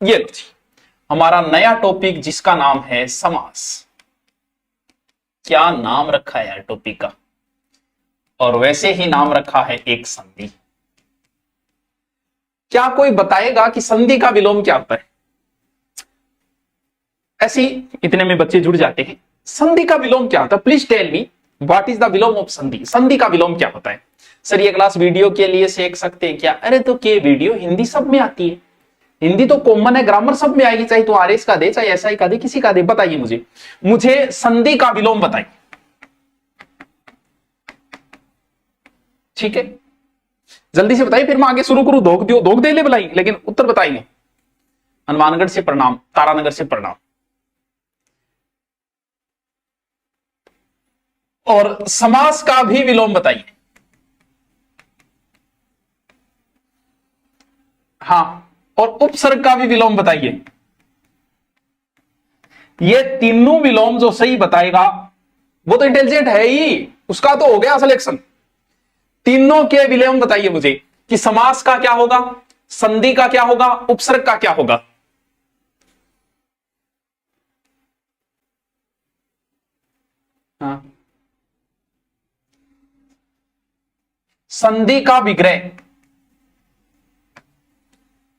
ये लो जी, हमारा नया टॉपिक जिसका नाम है समास। क्या नाम रखा है यार टॉपिक का, और वैसे ही नाम रखा है एक संधि। क्या कोई बताएगा कि संधि का विलोम क्या होता है? ऐसी इतने में बच्चे जुड़ जाते हैं, संधि का विलोम क्या होता है? Please tell me what is the विलोम ऑफ संधि। संधि का विलोम क्या होता है? सर ये क्लास वीडियो के लिए सीख सकते हैं क्या? अरे तो के वीडियो हिंदी सब में आती है, हिंदी तो कॉमन है, ग्रामर सब में आएगी, चाहे तो आरएस का दे चाहे एसआई का दे, किसी का दे। बताइए मुझे संधि का विलोम बताइए। ठीक है, जल्दी से बताइए, फिर मैं आगे शुरू करूं। धोख दे ले बुलाई, लेकिन उत्तर बताइए। हनुमानगढ़ से प्रणाम, तारानगर से प्रणाम। और समास का भी विलोम बताइए। हाँ, और उपसर्ग का भी विलोम बताइए। ये तीनों विलोम जो सही बताएगा वो तो इंटेलिजेंट है ही, उसका तो हो गया सिलेक्शन। तीनों के विलोम बताइए मुझे कि समास का क्या होगा, संधि का क्या होगा, उपसर्ग का क्या होगा। हाँ, संधि का विग्रह।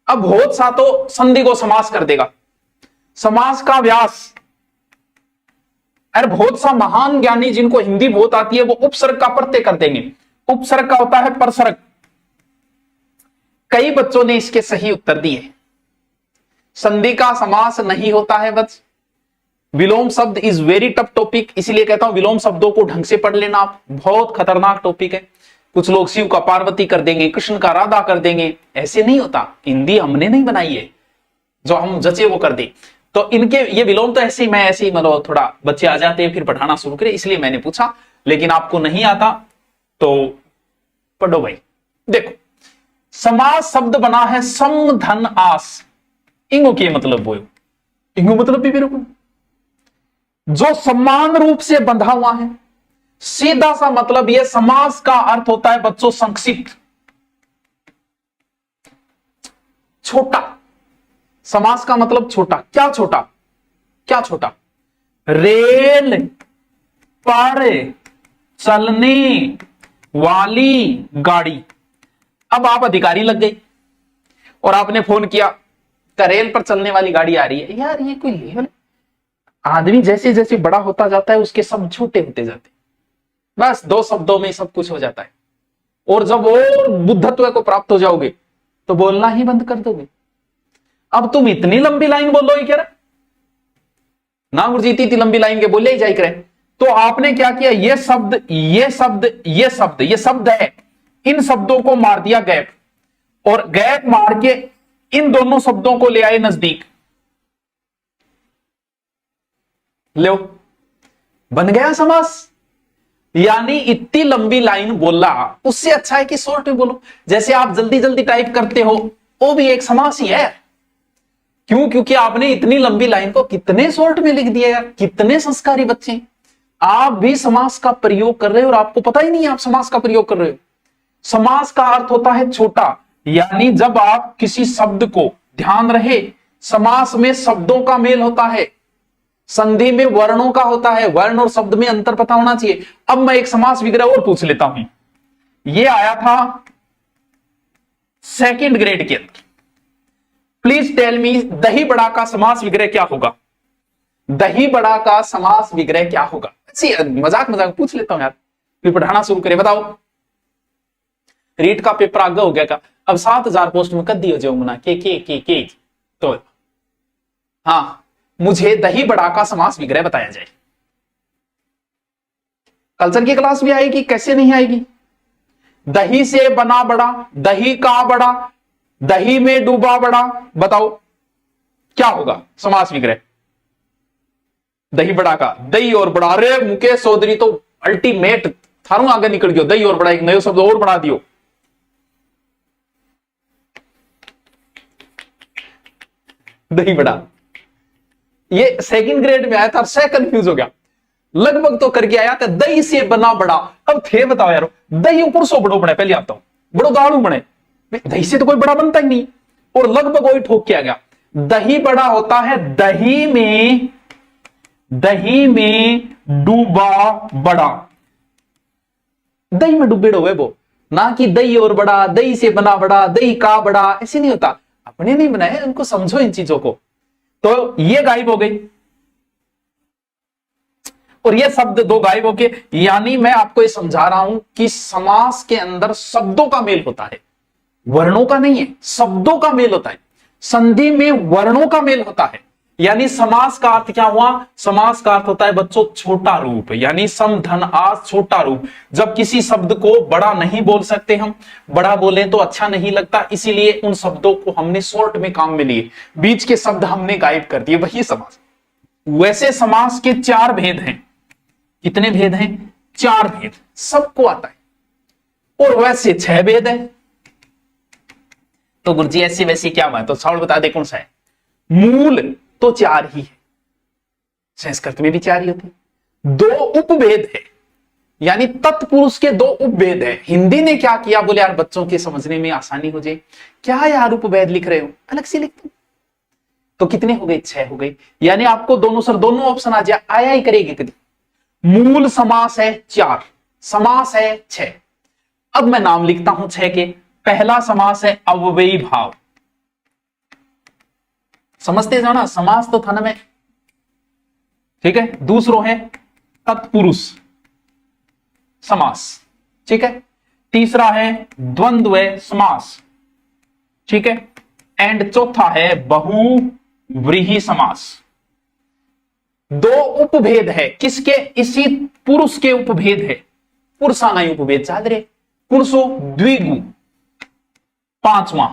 अब बहुत सा तो संधि को समास कर देगा। समास का व्यास, अरे बहुत सा महान ज्ञानी जिनको हिंदी बहुत आती है वो उपसर्ग का प्रत्यय कर देंगे। उपसर्ग का होता है परसर्ग। कई बच्चों ने इसके सही उत्तर दिए। संधि का समास नहीं होता है बस। विलोम शब्द इज वेरी टफ टॉपिक, इसलिए कहता हूं विलोम शब्दों को ढंग से पढ़ लेना आप, बहुत खतरनाक टॉपिक है। कुछ लोग शिव का पार्वती कर देंगे, कृष्ण का राधा कर देंगे, ऐसे नहीं होता। हिंदी हमने नहीं बनाई है जो हम जचे वो कर दे। तो इनके ये विलोम तो ऐसे ही, मैं ऐसे ही मतलब थोड़ा बच्चे आ जाते हैं फिर पढ़ाना शुरू करें, इसलिए मैंने पूछा। लेकिन आपको नहीं आता तो पढ़ो भाई। देखो, समास शब्द बना है सम धन आस। इंगो के मतलब वो, इंगो मतलब भी मेरे को जो समान रूप से बंधा हुआ है। सीधा सा मतलब यह समास का अर्थ होता है बच्चों संक्षिप्त, छोटा। समास का मतलब छोटा। क्या छोटा? क्या छोटा? रेल पर चलने वाली गाड़ी। अब आप अधिकारी लग गए और आपने फोन किया, रेल पर चलने वाली गाड़ी आ रही है। यार ये कोई लेवल, आदमी जैसे जैसे बड़ा होता जाता है उसके शब्द छोटे होते जाते हैं। बस दो शब्दों में सब कुछ हो जाता है। और जब और बुद्धत्व को प्राप्त हो जाओगे तो बोलना ही बंद कर दोगे। अब तुम इतनी लंबी लाइन बोलो ही क्या ना गुरुजी, इतनी लंबी लाइन के बोले ही जाए करें। तो आपने क्या किया, ये शब्द ये शब्द ये शब्द ये शब्द है, इन शब्दों को मार दिया गैप, और गैप मार के इन दोनों शब्दों को ले आए नजदीक। लो, बन गया समास। यानी इतनी लंबी लाइन बोला उससे अच्छा है कि शॉर्ट में बोलो। जैसे आप जल्दी जल्दी टाइप करते हो वो भी एक समास ही है। क्यों? क्योंकि आपने इतनी लंबी लाइन को कितने शॉर्ट में लिख दिया यार। कितने संस्कारी बच्चे, आप भी समास का प्रयोग कर रहे हो और आपको पता ही नहीं है आप समास का प्रयोग कर रहे हो। समास का अर्थ होता है छोटा। यानी जब आप किसी शब्द को, ध्यान रहे समास में शब्दों का मेल होता है, संधि में वर्णों का होता है। वर्ण और शब्द में अंतर पता होना चाहिए। अब मैं एक समास विग्रह और पूछ लेता हूं। यह आया था सेकंड ग्रेड के अंदर। प्लीज टेल मी, दही बड़ा का समास विग्रह क्या होगा? दही बड़ा का समास विग्रह क्या होगा? मजाक पूछ लेता हूं यार, फिर पढ़ाना शुरू करें। बताओ, रीट का पेपर आगे हो गया का? अब 7000 पोस्ट में कर दियो जो मुना के तो हाँ, मुझे दही बड़ा का समास विग्रह बताया जाए। कल्चर की क्लास भी आएगी, कैसे नहीं आएगी। दही से बना बड़ा, दही का बड़ा, दही में डूबा बड़ा। बताओ क्या होगा समास विग्रह दही बड़ा का? दही और बड़ा। अरे मुकेश चौधरी तो अल्टीमेट थारू आगे निकल गयो। दही और बड़ा, एक नया शब्द और बना दियो। दही बड़ा ये सेकंड ग्रेड में आया था, से कंफ्यूज हो गया। लगभग तो करके आया था, दही से बना बड़ा। अब थे बताओ यारो, दही ऊपर सो बड़ो बने, पहले आता हूं बड़ो दाड़ू बने, दही से तो कोई बड़ा बनता ही नहीं। और लगभग वही ठोक के आ गया। दही बड़ा होता है दही में डूबा बड़ा। दही में डूबे हुए वो, ना कि दही और बड़ा, दही से बना बड़ा, दही का बड़ा, ऐसे नहीं होता। अपने नहीं बनाए, उनको समझो इन चीजों को। तो ये गायब हो गई और ये शब्द दो गायब हो गए। यानी मैं आपको ये समझा रहा हूं कि समास के अंदर शब्दों का मेल होता है, वर्णों का नहीं है, शब्दों का मेल होता है। संधि में वर्णों का मेल होता है। यानी समास का अर्थ क्या हुआ? समास का अर्थ होता है बच्चों छोटा रूप, यानी सम धन आस छोटा रूप। जब किसी शब्द को बड़ा नहीं बोल सकते हम, बड़ा बोले तो अच्छा नहीं लगता, इसीलिए उन शब्दों को हमने शॉर्ट में काम में लिए, बीच के शब्द हमने गायब कर दिए, वही समास। वैसे समास के 4 भेद हैं। कितने भेद हैं? 4 भेद, सबको आता है। और वैसे 6 भेद है। तो गुरुजी ऐसी वैसी क्या बात? तो सवाल बता दे कौन सा है? मूल तो 4 ही है, संस्कृत में भी 4 ही होती है। 2 उपभेद है, यानी तत्पुरुष के 2 उपभेद है। हिंदी ने क्या किया, बोले यार बच्चों के समझने में आसानी हो जाए, क्या यार उपभेद लिख रहे हो, अलग से लिख दो। तो कितने हो गए? 6 हो गए। यानी आपको दोनों सर दोनों ऑप्शन आ जाए, आया ही करेगी कभी। मूल समास है 4, समास है 6। अब मैं नाम लिखता हूं 6 के। पहला समास है अव्ययी भाव, समझते जाना, समास तो था ना में, ठीक है। दूसरों है तत्पुरुष समास, ठीक है। तीसरा है द्वंद्व समास, ठीक है। एंड चौथा है बहुव्रीहि समास। 2 उपभेद है, किसके? इसी पुरुष के उपभेद है, पुरुषाना उपभेद याद रहे। पुरुषो द्विगु 5वां,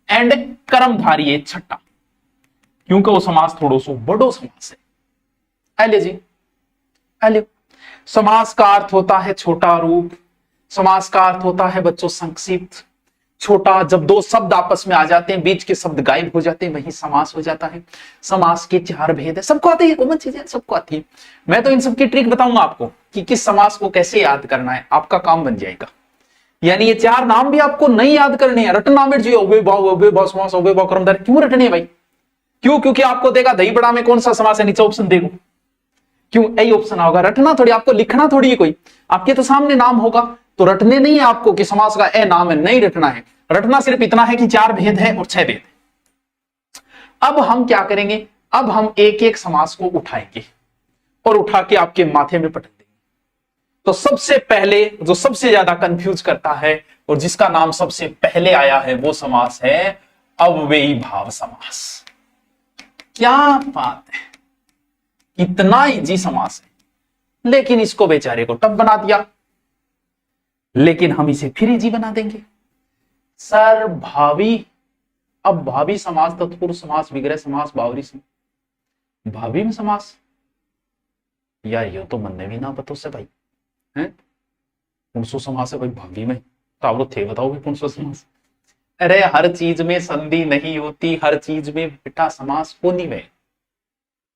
एंड कर्मधारी है 6ठा, क्योंकि वो समास थोड़ो सो बड़ो समास है। आले जी, आले। समास का अर्थ होता है छोटा रूप, समास का अर्थ होता है बच्चों संक्षिप्त, छोटा। जब 2 शब्द आपस में आ जाते हैं, बीच के शब्द गायब हो जाते हैं, वही समास हो जाता है। समास के 4 भेद है, सबको आती है, कॉमन चीजें सबको आती है। मैं तो इन सब की ट्रिक बताऊंगा आपको कि किस समास को कैसे याद करना है, आपका काम बन जाएगा। यानी ये 4 नाम भी आपको नहीं याद करने हैं, रटना मिट जी, अव्यय भाव समास, अव्यय भाव कर्मधारय। क्यों रटने भाई? क्यों? क्योंकि आपको देगा दही बड़ा में कौन सा समास है, नीचे ऑप्शन देखो, क्यों यही ऑप्शन होगा। रटना थोड़ी, आपको लिखना थोड़ी है, कोई आपके तो सामने नाम होगा, तो रटने नहीं है आपको कि समास का ए नाम है, नहीं रटना है। रटना सिर्फ इतना है कि 4 भेद है और 6 भेद है। अब हम क्या करेंगे? अब हम एक एक समास को उठाएंगे और उठा के आपके माथे में पटक देंगे। तो सबसे पहले जो सबसे ज्यादा कंफ्यूज करता है और जिसका नाम सबसे पहले आया है, वो समास है अव्ययी भाव समास। क्या बात है, इतना इजी समास है, लेकिन इसको बेचारे को टफ बना दिया। लेकिन हम इसे फिर इजी बना देंगे। सर भावी, अब भावी समास, तत्पुरुष समास, विग्रह समास, बावरी समास, भावी में समास, यार ये तो मन में भी ना पतो से भाई है। कौन सो समास है भाई भावी में? तो आप लोग थे बताओ भी कौन सो समास? अरे हर चीज में संधि नहीं होती, हर चीज में बेटा समास होनी में।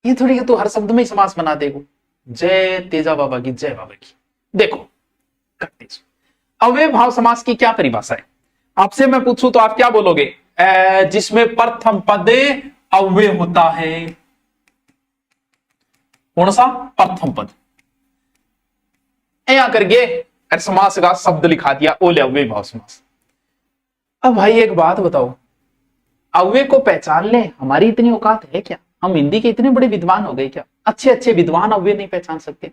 ये थोड़ी कि तू हर शब्द में ही समास बना देगो। जय तेजा बाबा की, जय बाबा की। देखो करते अव्यय भाव समास की क्या परिभाषा है? आपसे मैं पूछूं तो आप क्या बोलोगे? जिसमें प्रथम पद अव्यय होता है। कौन सा? प्रथम पद। यहां करके समास का शब्द लिखा दिया, ओले अव्यय भाव समास। अब भाई एक बात बताओ, अव्यय को पहचान ले, हमारी इतनी औकात है क्या? हम हिंदी के इतने बड़े विद्वान हो गए क्या? अच्छे अच्छे विद्वान अव्यय नहीं पहचान सकते?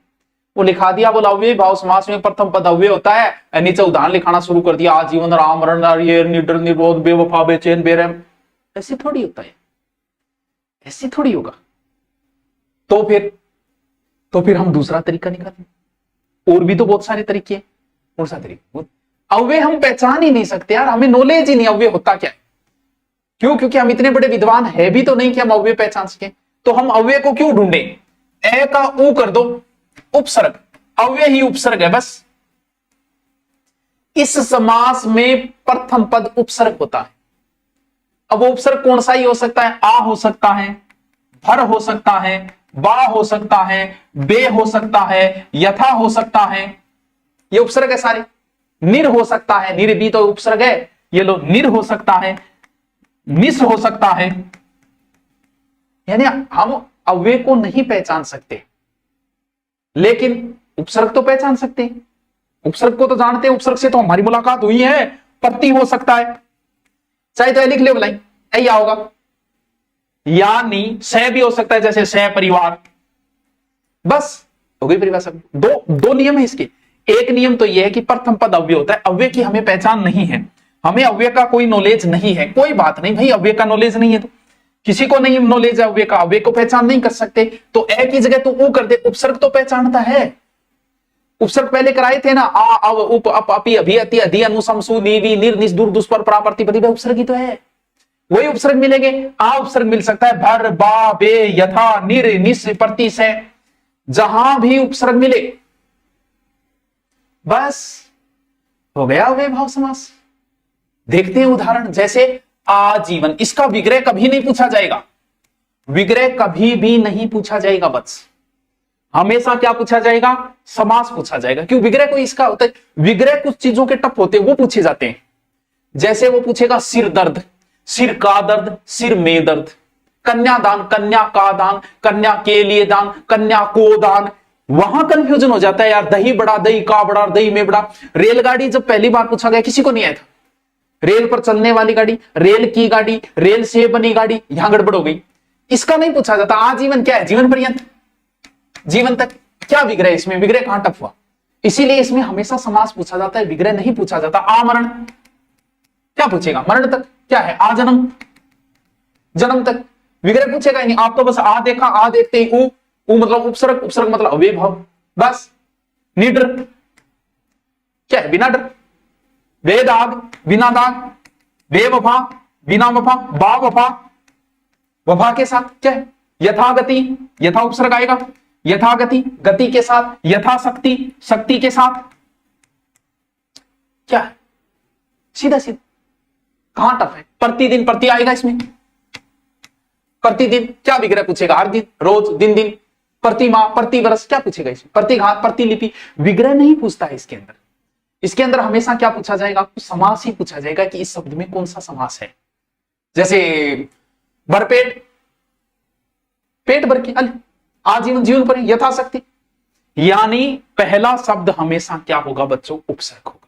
वो लिखा दिया, बोला अव्यय भाव समास में प्रथम पद अव्यय होता है, नीचे उदाहरण लिखाना शुरू कर दिया, आजीवन, राम, रण, निडर, निरोध, बेवफा, बेचैन, बेरहम। ऐसे थोड़ी होता है, ऐसे थोड़ी होगा। तो फिर हम दूसरा तरीका निकालें, और भी तो बहुत सारे तरीके हैं। कौन सा तरीका? अव्यय हम पहचान ही नहीं सकते यार, हमें नॉलेज ही नहीं अव्यय होता क्या है। क्यों? क्योंकि हम इतने बड़े विद्वान है भी तो नहीं कि हम अव्यय पहचान सके। तो हम अव्यय को क्यों ढूंढे? ए का ऊ कर दो उपसर्ग, अव्यय ही उपसर्ग है बस। इस समास में प्रथम पद उपसर्ग होता है। अब वो उपसर्ग कौन सा ही हो सकता है? आ हो सकता है, भर हो सकता है, बा हो सकता है, बे हो सकता है, यथा हो सकता है। ये उपसर्ग है सारे। निर हो सकता है, निर भी तो उपसर्ग है। ये लो, निर हो सकता है, निस हो सकता है, यानी हम अव्यय को नहीं पहचान सकते, लेकिन उपसर्ग तो पहचान सकते हैं। उपसर्ग को तो जानते हैं, उपसर्ग से तो हमारी मुलाकात हुई है। प्रति हो सकता है, चाहे तो लिख ले बोलाई, या होगा, यानी सह भी हो सकता है, जैसे सह परिवार। बस हो गई परिभाषा। दो नियम है इसके। एक नियम तो यह है कि प्रथम पद अव्यय होता है। अव्यय की हमें पहचान नहीं है, हमें अव्यय का कोई नॉलेज नहीं है। कोई बात नहीं भाई, अव्यय का नॉलेज नहीं है तो किसी को नहीं नॉलेज है अव्यय का, अव्यय को पहचान नहीं कर सकते, तो ए की जगह तो ऊ कर दे। उपसर्ग तो पहचानता है। उपसर्ग पहले कराए थे ना, आ अव उप अप अपि अभि अति अधि अनु सम सु नि वि निर निस दूर दुष्पर प्रापर्ति प्रतिभा, उपसर्ग ही तो है। वही उपसर्ग मिलेंगे। आ उपसर्ग मिल सकता है भर बा बे यथा निर निस प्रति से, जहां भी उपसर्ग मिले बस हो गया अव्यय भाव समास। देखते हैं उदाहरण, जैसे आजीवन, इसका विग्रह कभी नहीं पूछा जाएगा, विग्रह कभी भी नहीं पूछा जाएगा। बस हमेशा क्या पूछा जाएगा? समास पूछा जाएगा। क्यों? विग्रह को इसका होता है, विग्रह कुछ चीजों के टप होते हैं वो पूछे जाते हैं। जैसे वो पूछेगा सिर दर्द, सिर का दर्द, सिर में दर्द। कन्यादान, कन्या का दान, कन्या के लिए दान, कन्या को दान। वहां कंफ्यूजन हो जाता है यार, दही बड़ा, दही का बड़ा, दही में बड़ा। रेलगाड़ी जब पहली बार पूछा गया किसी को नहीं आया था। रेल पर चलने वाली गाड़ी, रेल की गाड़ी, रेल से बनी गाड़ी, यहां गड़बड़ हो गई। इसका नहीं पूछा जाता। आजीवन क्या है? जीवन पर्यंत, जीवन तक। क्या विग्रह इसमें? विग्रह कहां टप हुआ? इसीलिए इसमें हमेशा समास पूछा जाता है, विग्रह नहीं पूछा जाता। आमरण क्या पूछेगा? मरण तक क्या है? आजन्म, जन्म तक। विग्रह पूछेगा नहीं। आप तो बस आ देखा, आ देखते ही ऊ मतलब उपसर्ग, उपसर्ग मतलब अव्यय भाव। बस निडर क्या है? बिना डर। बेदाग, बिना दाग। बेवफा, बिना वफा। बा वफा, वफा के साथ क्या है? यथागति, यथा उपसर्ग आएगा। यथागति, गति के साथ। यथाशक्ति, शक्ति के साथ। क्या है? सीधा सीधा। कहां टफ है? प्रतिदिन, प्रति आएगा इसमें। प्रतिदिन क्या विग्रह पूछेगा? हर दिन, रोज, दिन दिन। प्रतिमा, प्रतिवर्ष क्या पूछेगा इसमें? प्रतिघात, प्रतिलिपि। विग्रह नहीं पूछता है इसके अंदर। इसके अंदर हमेशा क्या पूछा जाएगा? आपको समास ही पूछा जाएगा कि इस शब्द में कौन सा समास है। जैसे भरपेट, पेट भर के, आजीवन, जीवन पर, यथाशक्ति। यानी पहला शब्द हमेशा क्या होगा बच्चों? उपसर्ग होगा।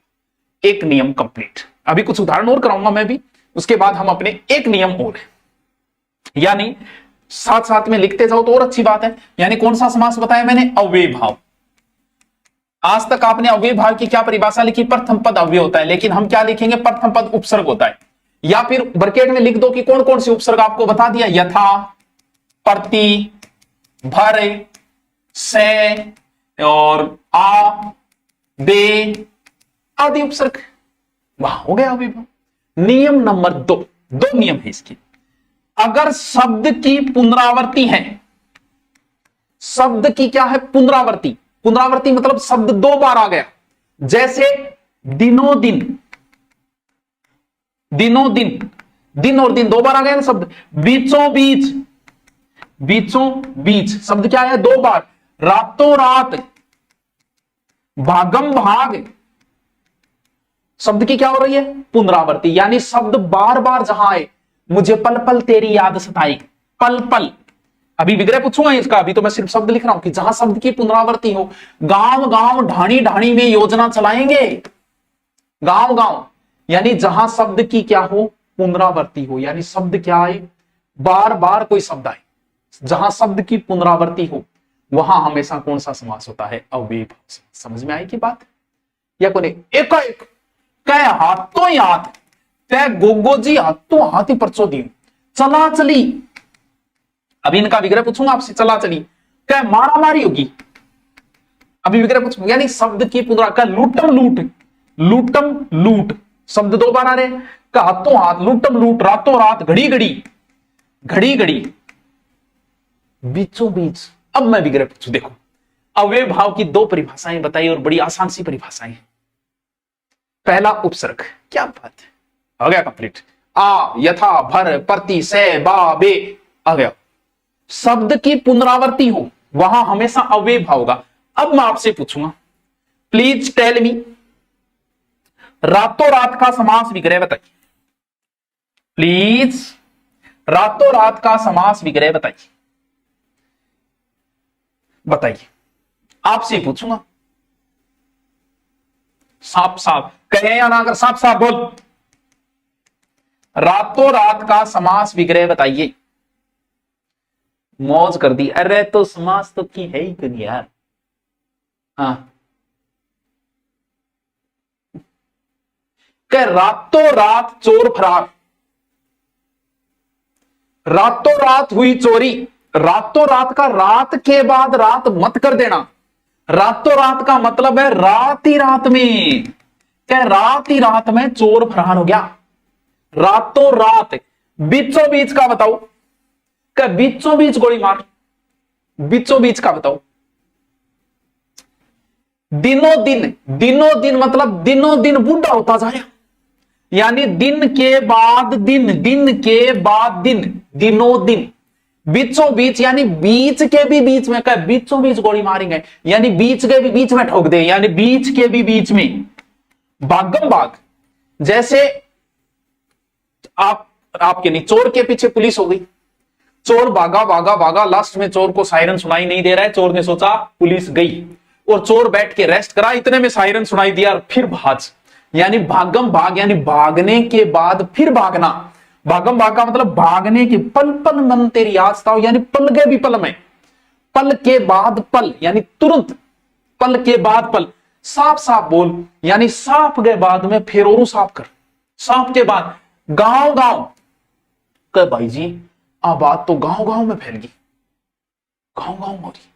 एक नियम कंप्लीट। अभी कुछ उदाहरण और कराऊंगा मैं भी, उसके बाद हम अपने एक नियम और है, यानी साथ साथ में लिखते जाओ तो और अच्छी बात है। यानी कौन सा समास बताया मैंने? अव्यय भाव। आज तक आपने अव्यय भाव की क्या परिभाषा लिखी? प्रथम पद अव्यय होता है, लेकिन हम क्या लिखेंगे? प्रथम पद उपसर्ग होता है। या फिर ब्रैकेट में लिख दो कि कौन कौन सी उपसर्ग आपको बता दिया। यथा, प्रति, भर, से और आ, दे आदि उपसर्ग। वहां हो गया अव्यय भाव। नियम नंबर 2, दो नियम है इसकी। अगर शब्द की पुनरावृत्ति है, शब्द की क्या है? पुनरावृत्ति। पुनरावृत्ति मतलब शब्द दो बार आ गया। जैसे दिनों दिन, दिनों दिन, दिन और दिन दो बार आ गया ना शब्द। बीचों बीच, बीचों बीच शब्द क्या है? दो बार। रातों रात, भागम भाग, शब्द की क्या हो रही है? पुनरावृत्ति। यानी शब्द बार बार जहां आए, मुझे पल पल तेरी याद सताई, पल पल। अभी विग्रह पूछूंगा इसका, अभी तो मैं सिर्फ शब्द लिख रहा हूं कि जहां शब्द की पुनरावृत्ति हो। गांव गांव, ढाणी ढाणी में योजना चलाएंगे। गांव गांव यानी जहां शब्द की क्या हो? पुनरावृत्ति हो। यानी शब्द क्या आए? बार बार कोई शब्द आए, जहां शब्द की पुनरावृत्ति हो, वहां हमेशा कौन सा समास होता है? अव्यय भाव। समझ में आई की बात? या कोने एकाएक कह हाथों ही हाथ, तय गोगो जी हाथों हाथ ही परचो दी, चला चली। अभी इनका विग्रह पूछूंगा आपसे। चला चली, क्या मारा मारी होगी? अभी विग्रह पूछूंगा। यानी शब्द की पुनरावृत्ति। लूटम लूट, लूटम लूट, शब्द दो बार आ रहे। का हाथों हाथ, लूटम लूट, रातों रात, घड़ी घड़ी, घड़ी घड़ी, बीचों बीच। अब मैं विग्रह पूछूं। देखो, अव्यय भाव की दो परिभाषाएं बताई और बड़ी आसान सी परिभाषाएं। पहला उपसर्ग। क्या बात है, हो गया कंप्लीट। आ, यथा, भर, प्रति, से, बा, बे आ गया। शब्द की पुनरावृत्ति हो, वहां हमेशा अव्यय भाव होगा। अब मैं आपसे पूछूंगा, प्लीज टेल मी, रातों रात का समास विग्रह बताइए। प्लीज रातों रात का समास विग्रह बताइए, बताइए, आपसे ही पूछूंगा। साफ साफ कहे या ना, अगर साफ साफ बोल, रातों रात का समास विग्रह बताइए। मौज कर दी, अरे तो समास तो की है ही कहीं यार। हाँ, कह रातों रात चोर फरार, रातों रात हुई चोरी। रातों रात का रात के बाद रात मत कर देना, रातों रात का मतलब है रात ही रात में, क्या रात ही रात में चोर फरार हो गया। रातों रात, बीचों बीच का बताओ, क्या बीचों बीच गोली मार, बीचों बीच का बताओ। दिनों दिन, दिनों दिन मतलब दिनों दिन बूढ़ा होता जा रहा, यानी दिन के बाद दिन, दिन के बाद दिन, दिनों दिन। बीचों बीच यानी बीच के भी बीच में, क्या बीचों बीच गोली मारेंगे, यानी बीच के भी बीच में ठोक दे, यानी बीच के भी बीच में। भागम भाग, जैसे आपके नहीं, चोर के पीछे पुलिस हो गई, चोर भागा भागा भागा, लास्ट में चोर को सायरन सुनाई नहीं दे रहा है, चोर ने सोचा पुलिस गई, और चोर बैठ के रेस्ट करा, इतने में सायरन सुनाई दिया, फिर भाज, यानी भागम भाग, यानी भागने के बाद फिर भागना। भागम भाग का मतलब भागने की, पल पल मन तेरी याद था, यानी पल गए भी पल में, पल के बाद पल यानी तुरंत, पल के बाद पल। साफ साफ बोल, यानी साफ के बाद में फिर और साफ कर, साफ के बाद। गांव गांव, कह भाई जी आ बात तो गांव गांव में फैल गई, गांव गांव हो रही,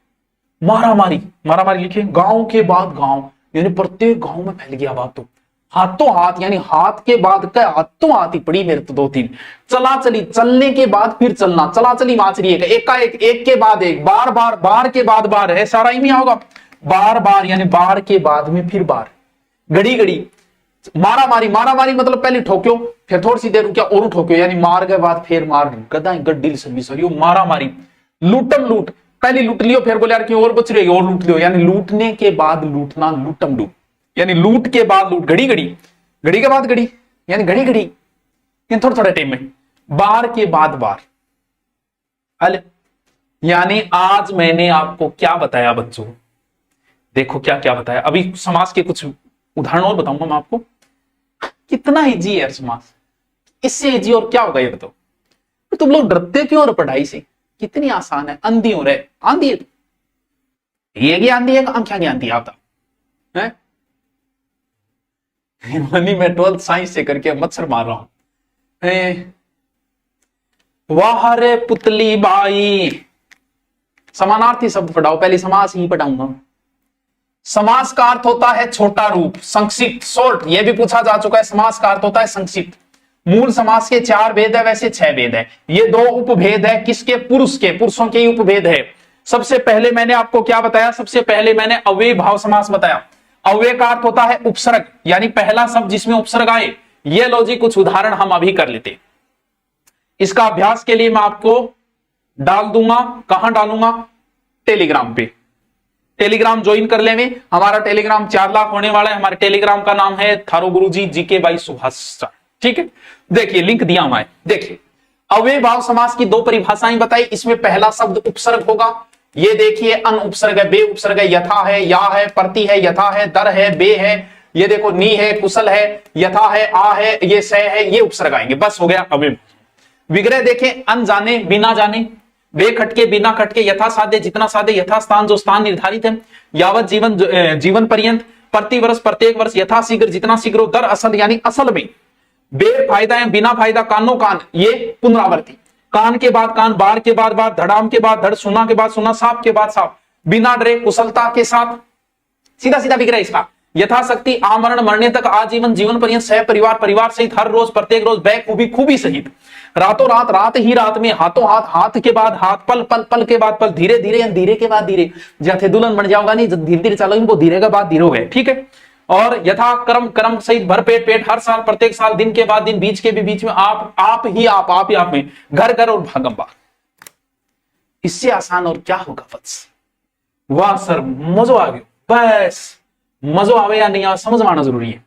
मारा मारी, मारा मारी लिखे, गांव के बाद गांव, यानी प्रत्येक गांव में फैल गया बात तो। हाथों हाथ, यानी हाथ के बाद क्या, हाथों हाथ ही पड़ी मेरे तो दो तीन। चला चली, चलने के बाद फिर चलना, चला चली माचरी, एक का एक के बाद एक, बार बार, बार के बाद बार है, सारा ही नहीं होगा, बार बार यानी बार के बाद में फिर बार, घड़ी घड़ी। मारा मारी, मारा मारी मतलब पहले ठोक्यो, फिर थोड़ी सी देर रुकिया और ठोक्यो, यानी मार के बाद फिर मार, गदा गड्डी सर्विस हो रही हो, मारा मारी। लूटम लूट, पहले लूट लियो, फिर बोले यार क्यों और बच रही, और लूट लियो, यानी लूटने के बाद लूटना, लूटम लूट, यानी लूट के बाद लूट। घड़ी घड़ी, घड़ी के बाद घड़ी, यानी घड़ी घड़ी, थोड़े थोड़े टाइम में, बार के बाद बार। हल, यानी आज मैंने आपको क्या बताया बच्चों, देखो क्या क्या बताया। अभी समास के कुछ उदाहरण और बताऊंगा मैं आपको। कितना इजी है समास, इससे इजी और क्या होगा ये बताओ। तो तुम लोग डरते क्यों और पढ़ाई से, कितनी आसान है। अंधी हो रहे, आंधी है, ये आंधी है, आंखें की आंधी आता है। मनी मैं 12th साइंस से करके मच्छर मार रहा हूं। वाह रे पुतली बाई, समानार्थी शब्द पढ़ाओ, पहले समास ही पढ़ाऊंगा। समास का अर्थ होता है छोटा रूप, संक्षिप्त, शॉर्ट, यह भी पूछा जा चुका है। समास का अर्थ होता है संक्षिप्त। मूल समास के 4 भेद है, वैसे 6 भेद है। ये 2 उपभेद है, किसके, पुरुष के, पुरुषों के ही उपभेद है। सबसे पहले मैंने आपको क्या बताया, सबसे पहले मैंने अव्ययी भाव समास बताया। अव्यय का अर्थ होता है उपसर्ग, यानी पहला शब्द जिसमें उपसर्ग आए। ये लो जी कुछ उदाहरण हम अभी कर लेते। इसका अभ्यास के लिए मैं आपको डाल दूंगा, कहां डालूंगा, टेलीग्राम पे। टेलीग्राम ज्वाइन कर ले में, हमारा टेलीग्राम 4 लाख होने वाला है। हमारे टेलीग्राम का नाम है थारो गुरुजी जीके बाई सुभाष, ठीक है। देखिए लिंक दिया हुआ है, देखिए। अव्ययी भाव समास की 2 परिभाषाएं बताई। इसमें पहला शब्द उपसर्ग होगा, ये देखिए अन उपसर्ग है, बे उपसर्ग है, यथा है, या है, प्रति है, यथा है, दर है, बे है, ये देखो नी है, कुशल है, यथा है, आ है, ये स है, ये उपसर्ग आएंगे, बस हो गया अव्ययी। विग्रह देखें, अन जाने, बिना जाने, बे खटके, बिना खटके, यथा साध्य, जितना साध्य, यथा स्थान, जो स्थान निर्धारित है, यावत जीवन, जीवन पर्यंत, प्रति वर्ष, प्रत्येक वर्ष, यथा शीघ्र, जितना शीघ्र, दर असल यानी असल में, बे फायदा है, बिना फायदा, कानो कान, ये पुनरावृत्ति, कान के बाद कान, बार के बाद बार, धड़ाम के बाद धड़, सुना के बाद सुना, साफ के बाद साफ, बिना डरे, कुशलता के साथ, सीधा सीधा विग्रह इसका। यथाशक्ति, आमरण, मरने तक, आजीवन, जीवन पर्यंत, सह परिवार, परिवार सहित, हर रोज, प्रत्येक रोज, खूबी, खूबी सहित, रातों रात, रात ही रात में, हाथों हाथ, हाथ के बाद हाथ, पल पल, पल के बाद पल, धीरे धीरे, धीरे के बाद धीरे, जैसे दुल्हन बन जाओगा नहीं, धीरे धीरे चलो, इनको धीरे के बाद धीरे हो गए, ठीक है। और यथा कर्म, कर्म सहित, भर पेट, पेट, हर साल, प्रत्येक साल, दिन के बाद दिन, बीच के भी बीच में, आप ही आप में, घर घर और भागम भाग। इससे आसान और क्या होगा बस। वाह सर मजो आ गया, बस मजो आवे या नहीं आवे समझ में आना जरूरी है।